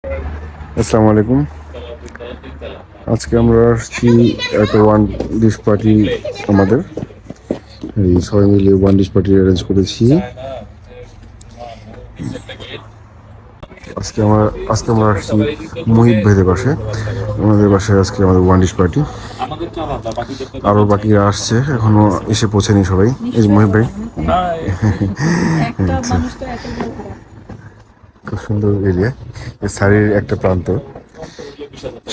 আসসালামু আলাইকুম। আজকে আমরা আসছি একটা ওয়ান ডিশ পার্টি। আমাদের এই সবাই মিলে ওয়ান ডিশ পার্টি অ্যারেঞ্জ করেছি। আজকে আমরা আসছি মুহিত ভাইদের বাসায়। আমাদের বাসায় আজকে আমাদের ওয়ান ডিশ পার্টি। আরও বাকিরা আসছে, এখনো এসে পৌঁছেনি সবাই। এই যে মুহিত ভাই। আচ্ছা, খুব সুন্দর এরিয়া। শাড়ির একটা প্রান্ত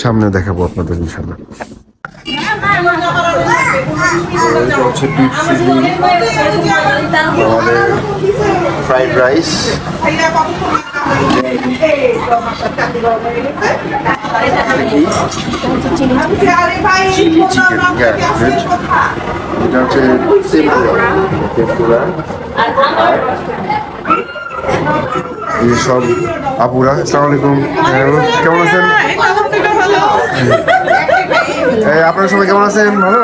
সামনে দেখাবো আপনাদের ইনশাল্লাহ। হচ্ছে বিফ সিজনিং, আমাদের ফ্রাইড রাইস, চিলি চিকেন, এটা হচ্ছে টেম্পুরা। এই সব আপুরা, আসসালামু আলাইকুম, কেমন আছেন? আপনারা সবাই কেমন আছেন? ভালো?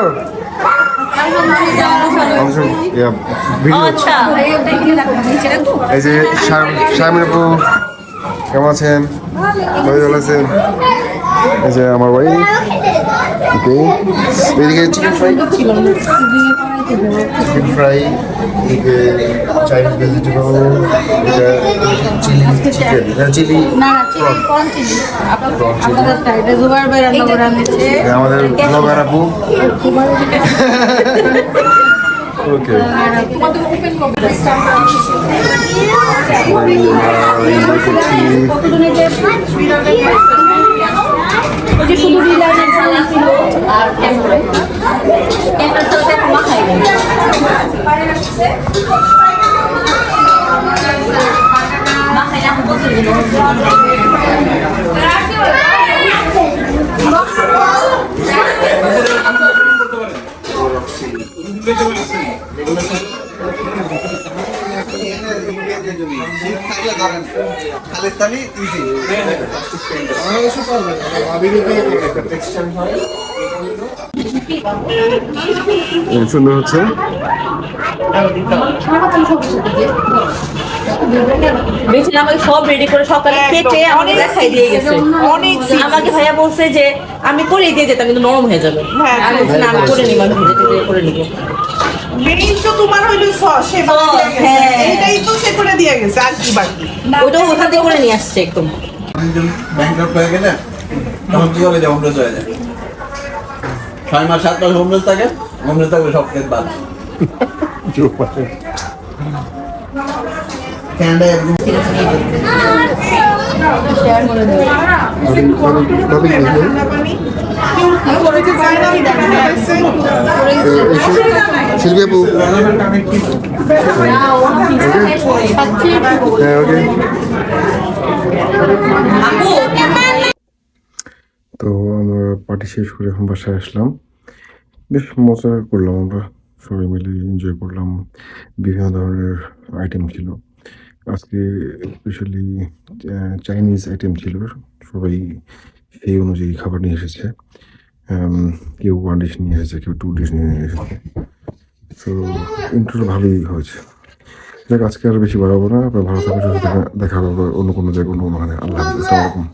এই যে শারমিন আপু কেমন আছেন? ভালো আছেন? এই যে আমার ভাই, ওকে। এদিকে চিকেন ফ্রাই, এদিকে চাইনিজ ভেজিটেবল, এটা চিলি চিকেন, এটা চিলি আমাদের ব্লগার আপু। ওকে, সুন্দর হচ্ছে। আমাকে সব রেডি করে সকালে কেটে আমাকে দেখাই দিয়ে গেছে। আমাকে ভাইয়া বলছে যে আমি করে দিয়ে যেতাম, কিন্তু নরম হয়ে যাবে। আমি বলছি না, আমি করে নিব, আমি ভেজে টেজে করে নিব। মেইন তো তোমার হইলো সস, এটাই তো সে করে দিয়ে গেছে, আর কি বাকি? ওটা ওখান থেকে করে নিয়ে আসছে একদম। ব্যাংকক হয়ে গেলে তখন কি করে যায়, হোমলেস হয়ে যায়। 6 মাস 7 মাস হোমলেস থাকে, হোমলেস থাকলে সব খেত বাদ। ক্যানাডায় শিল্পী আপু, তো আমরা পার্টি শেষ করে এখন বাসায় আসলাম। বেশ মজা করলাম, আমরা সবাই মিলে এনজয় করলাম। বিভিন্ন ধরনের আইটেম ছিল আজকে, স্পেশালি চাইনিজ আইটেম ছিল। সবাই সেই অনুযায়ী খাবার নিয়ে এসেছে। কেউ 1 ডিশ নিয়ে এসেছে, কেউ 2 ডিশ নিয়ে এসেছে। তো ইন্টারভিউ ভালোই হয়েছে। দেখ, আজকে আর বেশি বাড়াবো না। আপনার ভালো থাকার সাথে দেখা হবে অন্য কোনো জায়গায়, অন্য মানে। আল্লাহ হাফিজ, আসসালামু আলাইকুম।